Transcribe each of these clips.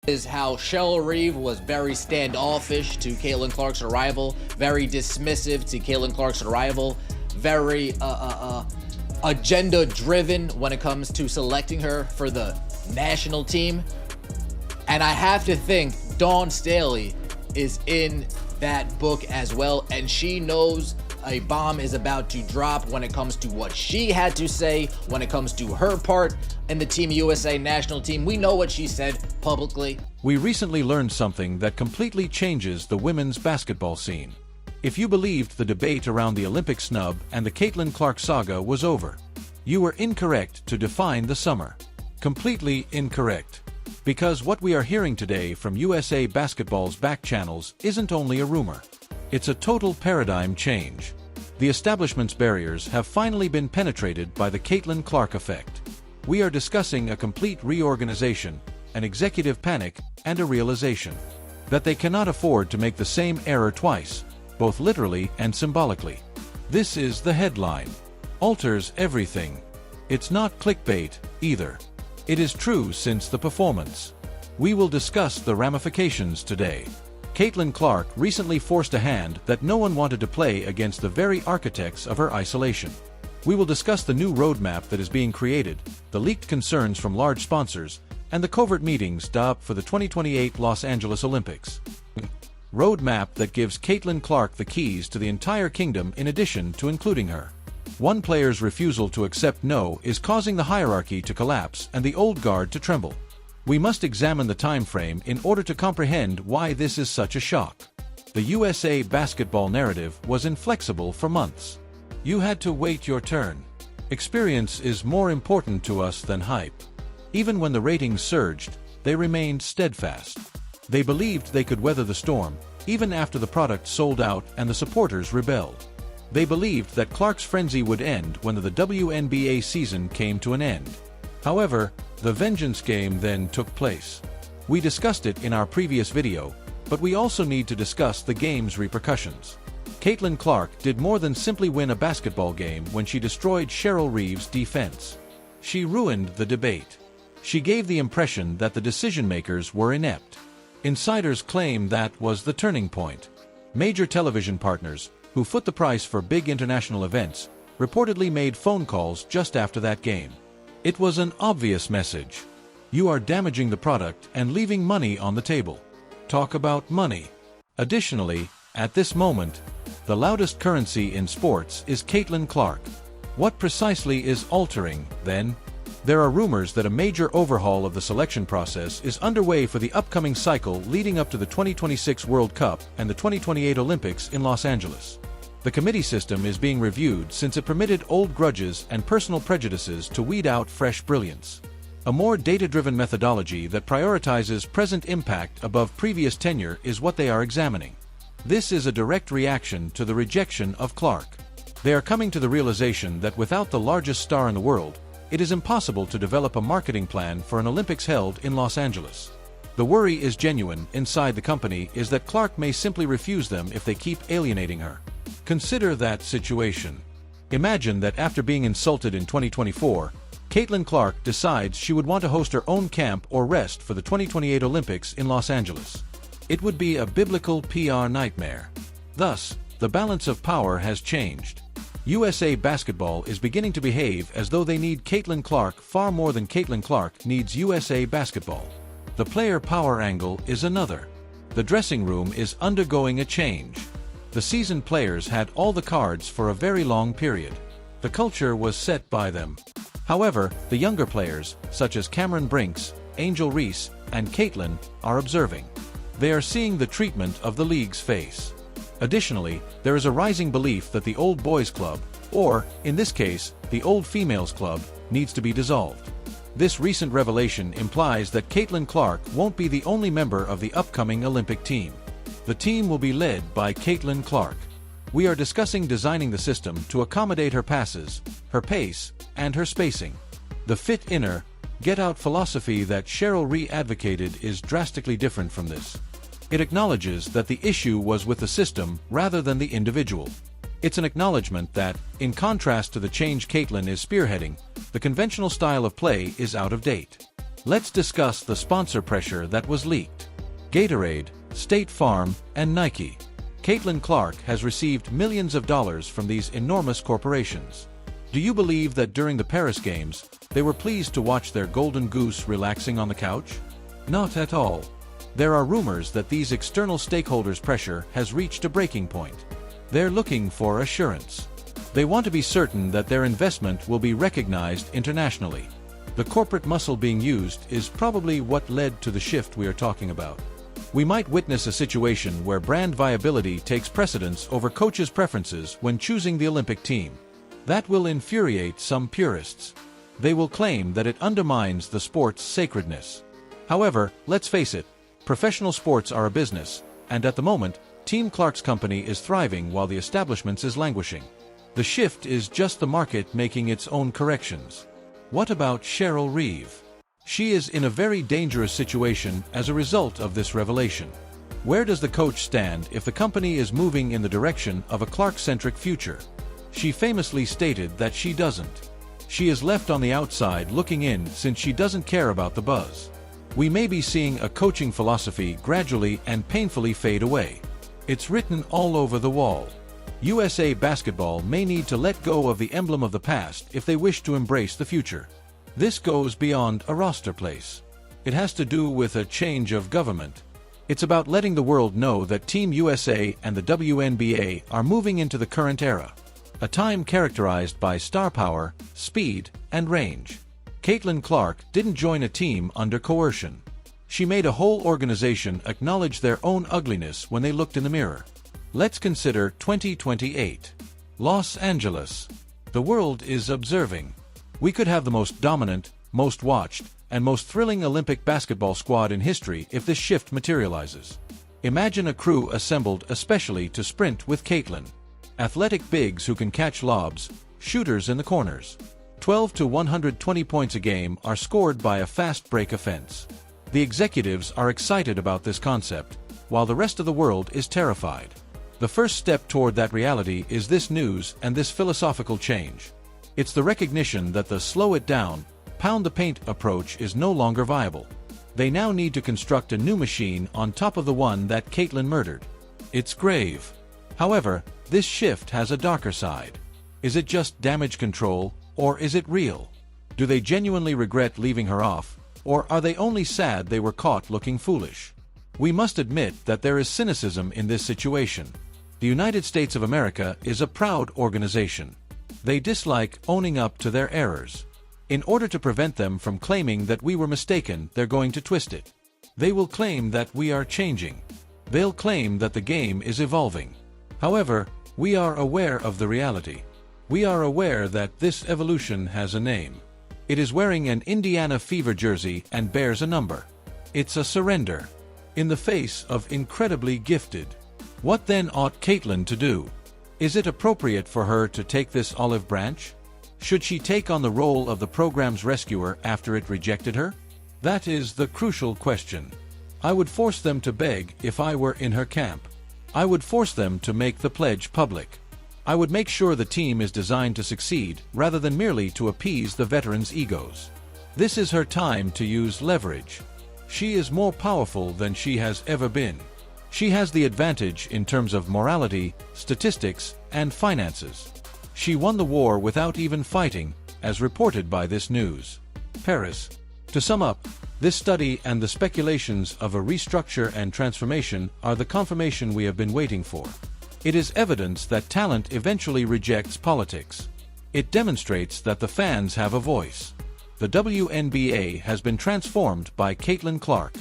is how Cheryl Reeve was very standoffish to Caitlin Clark's arrival, very dismissive to Caitlin Clark's arrival, very agenda driven when it comes to selecting her for the national team. And I have to think Dawn Staley is in that book as well, and she knows a bomb is about to drop when it comes to what she had to say, when it comes to her part in the Team USA national team. We know what she said publicly. We recently learned something that completely changes the women's basketball scene. If you believed the debate around the Olympic snub and the Caitlin Clark saga was over, you were incorrect to define the summer. Completely incorrect. Because what we are hearing today from USA Basketball's back channels isn't only a rumor. It's a total paradigm change. The establishment's barriers have finally been penetrated by the Caitlin Clark effect. We are discussing a complete reorganization, an executive panic, and a realization that they cannot afford to make the same error twice, both literally and symbolically. This is the headline. Alters everything. It's not clickbait, either. It is true since the performance. We will discuss the ramifications today. Caitlin Clark recently forced a hand that no one wanted to play against the very architects of her isolation. We will discuss the new roadmap that is being created, the leaked concerns from large sponsors, and the covert meetings up for the 2028 Los Angeles Olympics. Roadmap that gives Caitlin Clark the keys to the entire kingdom in addition to including her. One player's refusal to accept no is causing the hierarchy to collapse and the old guard to tremble. We must examine the time frame in order to comprehend why this is such a shock. The USA basketball narrative was inflexible for months. You had to wait your turn. Experience is more important to us than hype. Even when the ratings surged, they remained steadfast. They believed they could weather the storm, even after the product sold out and the supporters rebelled. They believed that Clark's frenzy would end when the WNBA season came to an end. However, the vengeance game then took place. We discussed it in our previous video, but we also need to discuss the game's repercussions. Caitlin Clark did more than simply win a basketball game when she destroyed Cheryl Reeve's defense. She ruined the debate. She gave the impression that the decision-makers were inept. Insiders claim that was the turning point. Major television partners, who foot the price for big international events, reportedly made phone calls just after that game. It was an obvious message. You are damaging the product and leaving money on the table. Talk about money. Additionally, at this moment, the loudest currency in sports is Caitlin Clark. What precisely is altering, then? There are rumors that a major overhaul of the selection process is underway for the upcoming cycle leading up to the 2026 World Cup and the 2028 Olympics in Los Angeles. The committee system is being reviewed since it permitted old grudges and personal prejudices to weed out fresh brilliance. A more data-driven methodology that prioritizes present impact above previous tenure is what they are examining. This is a direct reaction to the rejection of Clark. They are coming to the realization that without the largest star in the world, it is impossible to develop a marketing plan for an Olympics held in Los Angeles. The worry is genuine inside the company is that Clark may simply refuse them if they keep alienating her. Consider that situation. Imagine that after being insulted in 2024, Caitlin Clark decides she would want to host her own camp or rest for the 2028 Olympics in Los Angeles. It would be a biblical PR nightmare. Thus, the balance of power has changed. USA Basketball is beginning to behave as though they need Caitlin Clark far more than Caitlin Clark needs USA Basketball. The player power angle is another. The dressing room is undergoing a change. The seasoned players had all the cards for a very long period. The culture was set by them. However, the younger players, such as Cameron Brinks, Angel Reese, and Caitlin, are observing. They are seeing the treatment of the league's face. Additionally, there is a rising belief that the old boys club, or, in this case, the old females club, needs to be dissolved. This recent revelation implies that Caitlin Clark won't be the only member of the upcoming Olympic team. The team will be led by Caitlin Clark. We are discussing designing the system to accommodate her passes, her pace, and her spacing. The fit inner, get-out philosophy that Cheryl Reeve advocated is drastically different from this. It acknowledges that the issue was with the system rather than the individual. It's an acknowledgement that, in contrast to the change Caitlin is spearheading, the conventional style of play is out of date. Let's discuss the sponsor pressure that was leaked. Gatorade, State Farm, and Nike. Caitlin Clark has received millions of dollars from these enormous corporations. Do you believe that during the Paris Games, they were pleased to watch their golden goose relaxing on the couch? Not at all. There are rumors that these external stakeholders' pressure has reached a breaking point. They're looking for assurance. They want to be certain that their investment will be recognized internationally. The corporate muscle being used is probably what led to the shift we are talking about. We might witness a situation where brand viability takes precedence over coaches' preferences when choosing the Olympic team. That will infuriate some purists. They will claim that it undermines the sport's sacredness. However, let's face it, professional sports are a business, and at the moment, Team Clark's company is thriving while the establishment is languishing. The shift is just the market making its own corrections. What about Cheryl Reeve? She is in a very dangerous situation as a result of this revelation. Where does the coach stand if the company is moving in the direction of a Clark-centric future? She famously stated that she doesn't. She is left on the outside looking in since she doesn't care about the buzz. We may be seeing a coaching philosophy gradually and painfully fade away. It's written all over the wall. USA Basketball may need to let go of the emblem of the past if they wish to embrace the future. This goes beyond a roster place. It has to do with a change of government. It's about letting the world know that Team USA and the WNBA are moving into the current era, a time characterized by star power, speed, and range. Caitlin Clark didn't join a team under coercion. She made a whole organization acknowledge their own ugliness when they looked in the mirror. Let's consider 2028. Los Angeles. The world is observing. We could have the most dominant, most watched, and most thrilling Olympic basketball squad in history if this shift materializes. Imagine a crew assembled especially to sprint with Caitlin. Athletic bigs who can catch lobs, shooters in the corners. 12 to 120 points a game are scored by a fast break offense. The executives are excited about this concept, while the rest of the world is terrified. The first step toward that reality is this news and this philosophical change. It's the recognition that the slow it down, pound the paint approach is no longer viable. They now need to construct a new machine on top of the one that Caitlin murdered. It's grave. However, this shift has a darker side. Is it just damage control, or is it real? Do they genuinely regret leaving her off, or are they only sad they were caught looking foolish? We must admit that there is cynicism in this situation. The United States of America is a proud organization. They dislike owning up to their errors. In order to prevent them from claiming that we were mistaken, they're going to twist it. They will claim that we are changing. They'll claim that the game is evolving. However, we are aware of the reality. We are aware that this evolution has a name. It is wearing an Indiana Fever jersey and bears a number. It's a surrender. In the face of incredibly gifted. What then ought Caitlin to do? Is it appropriate for her to take this olive branch? Should she take on the role of the program's rescuer after it rejected her? That is the crucial question. I would force them to beg if I were in her camp. I would force them to make the pledge public. I would make sure the team is designed to succeed rather than merely to appease the veterans' egos. This is her time to use leverage. She is more powerful than she has ever been. She has the advantage in terms of morality, statistics, and finances. She won the war without even fighting, as reported by this news. Paris. To sum up, this study and the speculations of a restructure and transformation are the confirmation we have been waiting for. It is evidence that talent eventually rejects politics. It demonstrates that the fans have a voice. The WNBA has been transformed by Caitlin Clark.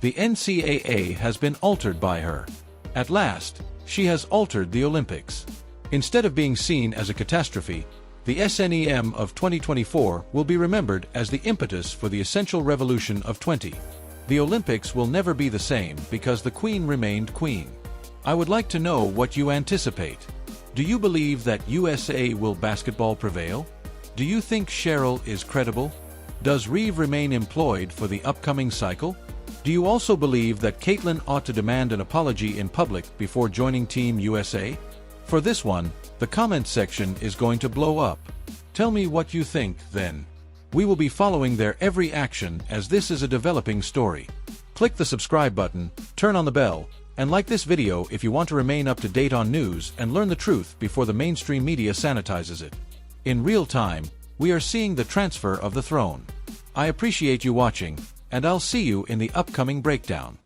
The NCAA has been altered by her. At last, she has altered the Olympics. Instead of being seen as a catastrophe, the SNEM of 2024 will be remembered as the impetus for the essential revolution of 20. The Olympics will never be the same because the Queen remained Queen. I would like to know what you anticipate. Do you believe that USA will basketball prevail? Do you think Cheryl is credible? Does Reeve remain employed for the upcoming cycle? Do you also believe that Caitlin ought to demand an apology in public before joining Team USA? For this one, the comment section is going to blow up. Tell me what you think, then. We will be following their every action as this is a developing story. Click the subscribe button, turn on the bell, and like this video if you want to remain up to date on news and learn the truth before the mainstream media sanitizes it. In real time, we are seeing the transfer of the throne. I appreciate you watching, and I'll see you in the upcoming breakdown.